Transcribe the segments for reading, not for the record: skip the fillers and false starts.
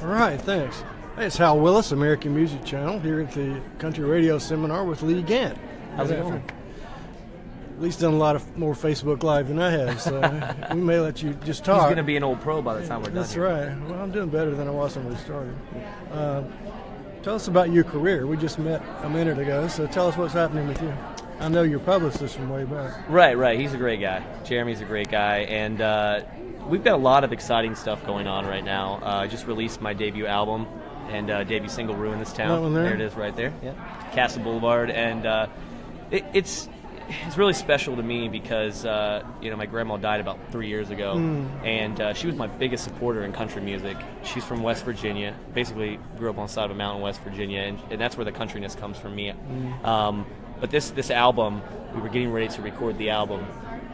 All right, thanks. Hey, it's Hal Willis, American Music Channel, here at the Country Radio Seminar with Lee Gantt. How's it going? Lee's done a lot of more Facebook Live than I have, so we may let you just talk. He's going to be an old pro by the time we're done. That's right. Well, I'm doing better than I was when we started. Tell us about your career. We just met a minute ago, so tell us what's happening with you. I know your publicist from way back. Right. He's a great guy. Jeremy's a great guy, and we've got a lot of exciting stuff going on right now. I just released my debut album and debut single, Ruin This Town. That one there? There it is right there. Yeah. Castle Boulevard, and it's really special to me because my grandma died about 3 years ago, and she was my biggest supporter in country music. She's from West Virginia, basically grew up on the side of a mountain in West Virginia, and that's where the countryness comes from me. But this album, we were getting ready to record the album,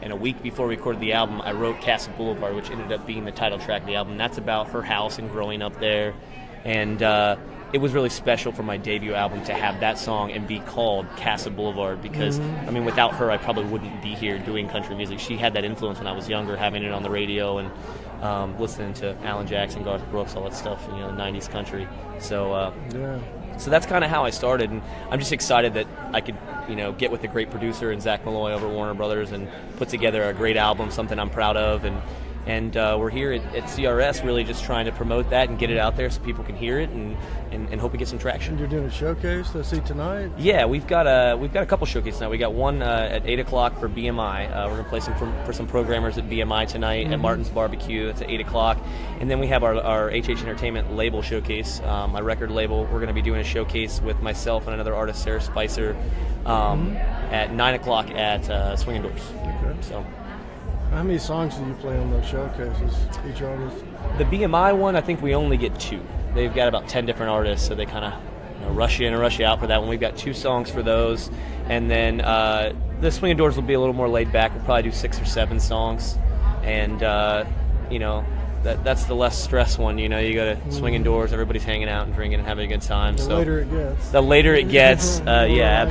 and a week before we recorded the album, I wrote Castle Boulevard, which ended up being the title track of the album. That's about her house and growing up there, and it was really special for my debut album to have that song and be called Castle Boulevard because, without her, I probably wouldn't be here doing country music. She had that influence when I was younger, having it on the radio and listening to Alan Jackson, Garth Brooks, all that stuff, 90s country. So that's kind of how I started, and I'm just excited that I could, get with a great producer and Zach Malloy over at Warner Brothers and put together a great album, something I'm proud of, and we're here at CRS really just trying to promote that and get it out there so people can hear it and hope we get some traction. And you're doing a showcase I see tonight? Yeah, we've got a couple showcases now. We got one at 8 o'clock for BMI. We're going to play for some programmers at BMI tonight at Martin's Barbecue. It's at 8 o'clock. And then we have our HH Entertainment label showcase, my record label. We're going to be doing a showcase with myself and another artist, Sarah Spicer, at 9 o'clock at Swinging Doors. Okay. So. How many songs do you play on those showcases, each artist? The BMI one, I think we only get 2. They've got about 10 different artists, so they kind of rush you in and rush you out for that one. We've got 2 songs for those. And then the Swinging Doors will be a little more laid back. We'll probably do 6 or 7 songs. And, that's the less stress one. You go to Swinging Doors, everybody's hanging out and drinking and having a good time. The later it gets. Yeah,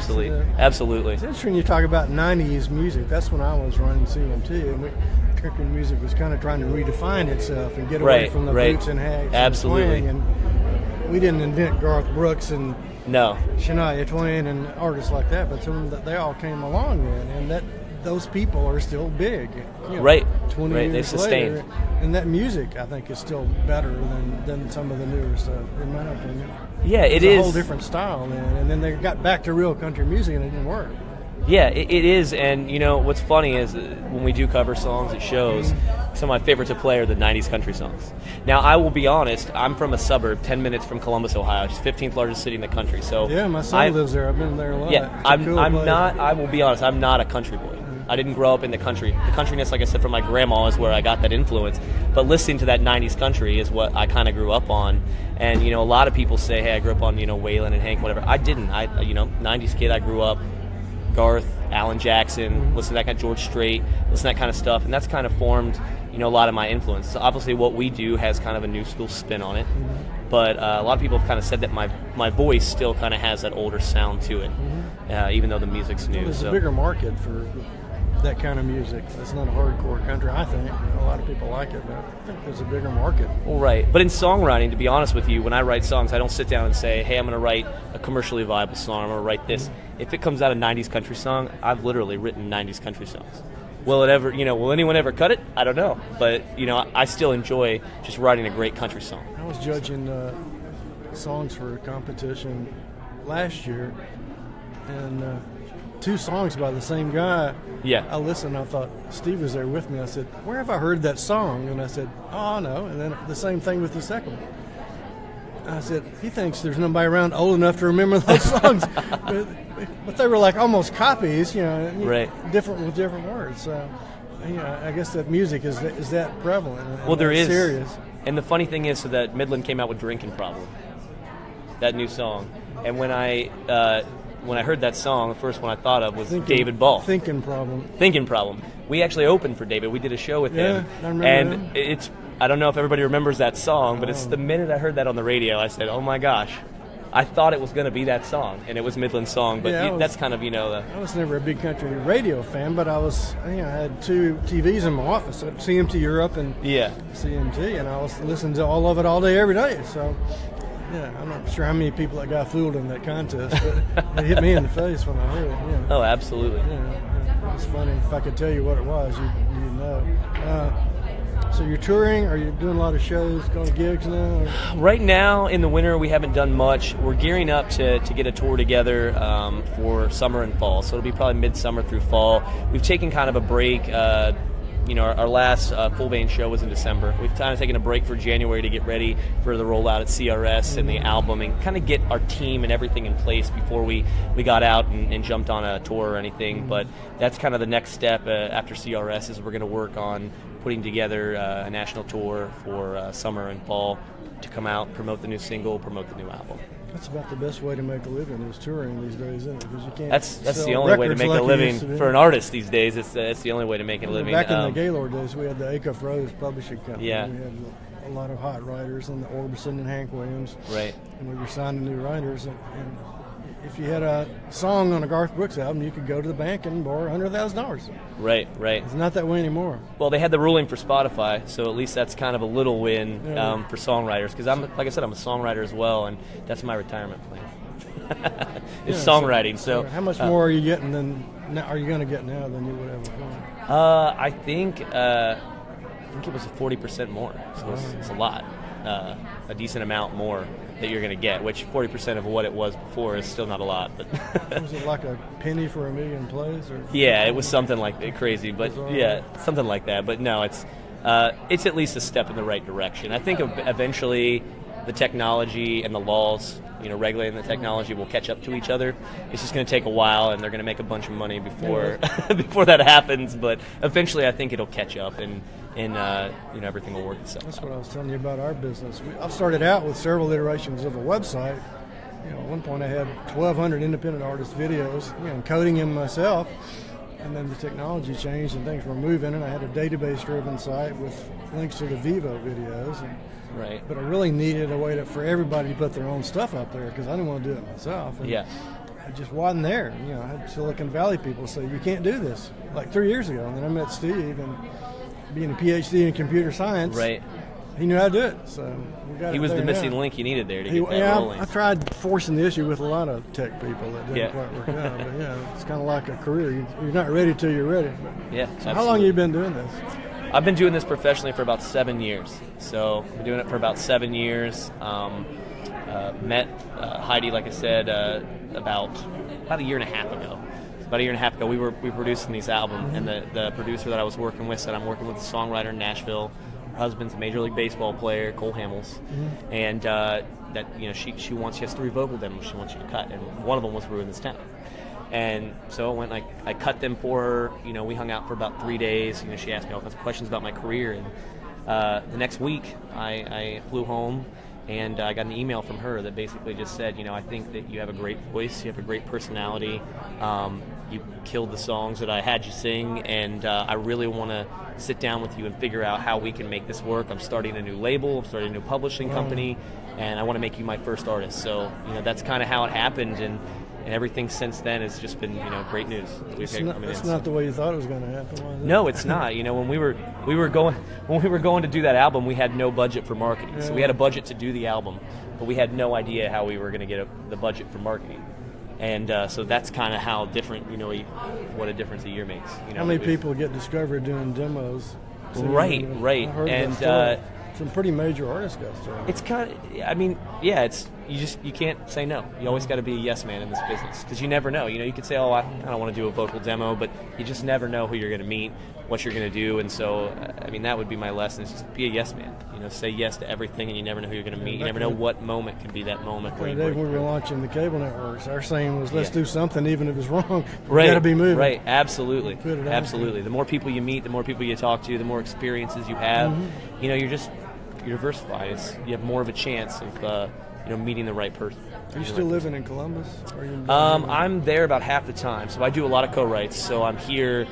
absolutely. It's interesting you talk about 90s music. That's when I was running CMT, and country music was kind of trying to redefine itself and get away from the boots and hags and swing. And we didn't invent Garth Brooks and Shania Twain and artists like that, but they all came along then, and those people are still big. 20 years They've sustained. later, and that music I think is still better than some of the newer stuff, in my opinion. Yeah, it's a whole different style then, and then they got back to real country music and it didn't work. Yeah, it is, and what's funny is when we do cover songs at shows, some of my favorites to play are the 90s country songs. Now, I will be honest, I'm from a suburb 10 minutes from Columbus, Ohio. It's the 15th largest city in the country. So yeah, my son lives there. I've been there a lot. Yeah, I will be honest, I'm not a country boy. I didn't grow up in the country. The countryness, like I said, from my grandma is where I got that influence. But listening to that 90s country is what I kind of grew up on. And, a lot of people say, hey, I grew up on, Waylon and Hank, whatever. I didn't. 90s kid, I grew up Garth, Alan Jackson, listen to that kind of George Strait, listen to that kind of stuff. And that's kind of formed, a lot of my influence. So obviously what we do has kind of a new school spin on it. But a lot of people have kind of said that my voice still kind of has that older sound to it, even though the music's new. There's a bigger market for that kind of music. It's not a hardcore country, I think. A lot of people like it, but I think there's a bigger market. Well, right. But in songwriting, to be honest with you, when I write songs, I don't sit down and say, hey, I'm going to write a commercially viable song, I'm going to write this. If it comes out a 90s country song, I've literally written 90s country songs. Will anyone ever cut it? I don't know. But, I still enjoy just writing a great country song. I was judging songs for a competition last year, and 2 songs by the same guy. Yeah. I listened, I thought, Steve was there with me. I said, where have I heard that song? And I said, oh, no. And then the same thing with the second one. I said, he thinks there's nobody around old enough to remember those songs. but they were like almost copies, different with different words. So, I guess that music is that prevalent. Well, there is. Serious. And the funny thing is that Midland came out with Drinking Problem, that new song. And when I heard that song, the first one I thought of was David Ball. Thinking Problem. We actually opened for David. We did a show with him. I remember and I don't know if everybody remembers that song, but it's the minute I heard that on the radio, I said, oh my gosh, I thought it was going to be that song, and it was Midland's song. But that's kind of I was never a big country radio fan, but I had 2 TVs in my office, CMT Europe and CMT, and I was listening to all of it all day, every day. So. Yeah, I'm not sure how many people that got fooled in that contest, but it hit me in the face when I heard it. Yeah. Oh, absolutely. Yeah, it's funny. If I could tell you what it was, you'd know. So you're touring? Are you doing a lot of shows, going to gigs now? Or? Right now, in the winter, we haven't done much. We're gearing up to get a tour together for summer and fall. So it'll be probably midsummer through fall. We've taken kind of a break. Our last full band show was in December. We've kind of taken a break for January to get ready for the rollout at CRS and the album and kind of get our team and everything in place before we got out and jumped on a tour or anything. But that's kind of the next step after CRS is we're going to work on putting together a national tour for summer and fall to come out, promote the new single, promote the new album. That's about the best way to make a living is touring these days, isn't it? Because you can't. That's the only way to make a living for an artist these days. It's the only way to make a living. Back in the Gaylord days, we had the Acuff Rose Publishing Company. Yeah. We had a lot of hot writers, and the Orbison and Hank Williams. Right. And we were signing new writers, and if you had a song on a Garth Brooks album, you could go to the bank and borrow $100,000. Right. It's not that way anymore. Well, they had the ruling for Spotify, so at least that's kind of a little win for songwriters. Because like I said, I'm a songwriter as well, and that's my retirement plan. It's songwriting. So how much more are you getting are you going to get now than you would have before? I think it was 40% more. So it's a lot, a decent amount more that you're going to get, which 40% of what it was before is still not a lot. But was it like a penny for a million plays? Or? Yeah, it was something like that, crazy, but something like that. But no, it's at least a step in the right direction. I think eventually the technology and the laws, regulating the technology will catch up to each other. It's just going to take a while, and they're going to make a bunch of money before before that happens. But eventually, I think it'll catch up, and everything will work itself. That's what I was telling you about our business. I started out with several iterations of a website. At one point, I had 1,200 independent artist videos, coding them myself. And then the technology changed and things were moving, and I had a database-driven site with links to the Vivo videos. Right. But I really needed a way for everybody to put their own stuff up there because I didn't want to do it myself. And it just wasn't there. I had Silicon Valley people say, you can't do this, like 3 years ago. And then I met Steve, and being a PhD in computer science, he knew how to do it. So he was the missing link you needed there to get that rolling. I tried forcing the issue with a lot of tech people that didn't quite work out. But it's kind of like a career. You're not ready till you're ready. But, so how long have you been doing this? I've been doing this professionally for about 7 years. So I've been doing it for about 7 years. Met Heidi, like I said, about a year and a half ago. About a year and a half ago, we were producing these albums, and the producer that I was working with said, I'm working with a songwriter in Nashville. Her husband's a Major League Baseball player, Cole Hamels, and that she has 3 vocal demos she wants you to cut, and one of them was Ruin This Town. And so I cut them for her. We hung out for about 3 days. She asked me all kinds of questions about my career, and the next week I flew home, and I got an email from her that basically just said, I think that you have a great voice, you have a great personality, you killed the songs that I had you sing, and I really want to sit down with you and figure out how we can make this work. I'm starting a new label, I'm starting a new publishing company, and I want to make you my first artist. So that's kind of how it happened, and everything since then has just been, great news. It's not the way you thought it was going to happen, was it? No, it's not. When we were going to do that album, we had no budget for marketing. So we had a budget to do the album, but we had no idea how we were going to get the budget for marketing. And so that's kind of how different, what a difference a year makes. How many people get discovered doing demos? Right. And some pretty major artists got started. It's kind of, you can't say no. You always got to be a yes man in this business because you never know. You could say, I don't want to do a vocal demo, but you just never know who you're going to meet, what you're going to do. And so, that would be my lesson: is just be a yes man. Say yes to everything, and you never know who you're going to meet. You never know what moment can be that moment. When we were launching the cable networks, our saying was, "Let's do something, even if it's wrong. We got to be moving." Right, absolutely. The more people you meet, the more people you talk to, the more experiences you have. You're diversified. You have more of a chance of meeting the right person. Are you still living in Columbus? I'm there about half the time, so I do a lot of co-writes. So I'm here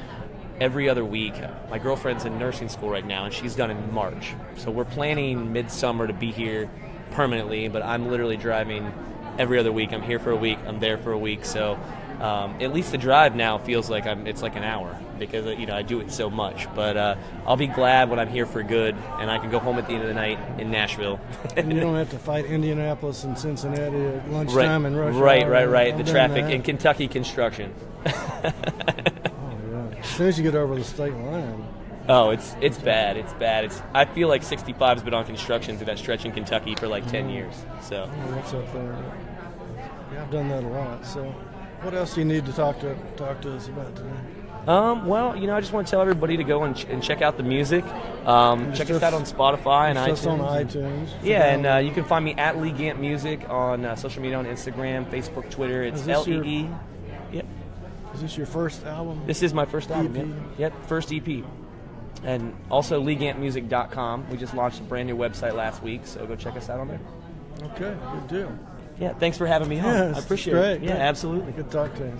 every other week. My girlfriend's in nursing school right now, and she's done in March. So we're planning midsummer to be here permanently, but I'm literally driving every other week. I'm here for a week. I'm there for a week. So at least the drive now feels like it's like an hour because I do it so much. But I'll be glad when I'm here for good and I can go home at the end of the night in Nashville. And you don't have to fight Indianapolis and Cincinnati at lunchtime and rush hour. Right. The traffic in Kentucky construction. Oh yeah. As soon as you get over the state line. Oh, it's bad. It's bad. I feel like 65's been on construction through that stretch in Kentucky for like 10 years. So. What's up there? Yeah, I've done that a lot. So, what else do you need to talk to us about today? Well, I just want to tell everybody to go and check out the music. Check us out on Spotify and iTunes. Just on iTunes. Yeah, and you can find me at Lee Gantt Music on social media, on Instagram, Facebook, Twitter. It's LEE. Yep. Is this your first album? This is my first album. Yep, first EP. And also LeeGanttMusic.com. We just launched a brand new website last week, so go check us out on there. Okay, good deal. Yeah, thanks for having me on. Yeah, I appreciate it. Great. Yeah, absolutely. Good talk to you.